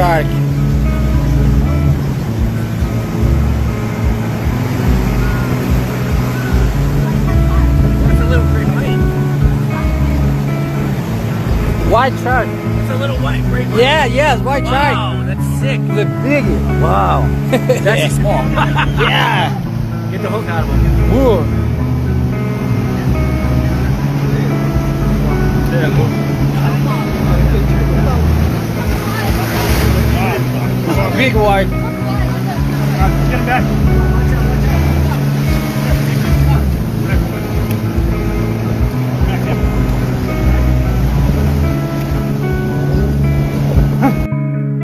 shark. It's a little great white. White shark. It's a little white great white. Yeah, yes, white shark. Wow, that's sick. The biggest. Wow. It's actually small. Yeah. Get the hook out of him. Whoa. Big white. Get him back.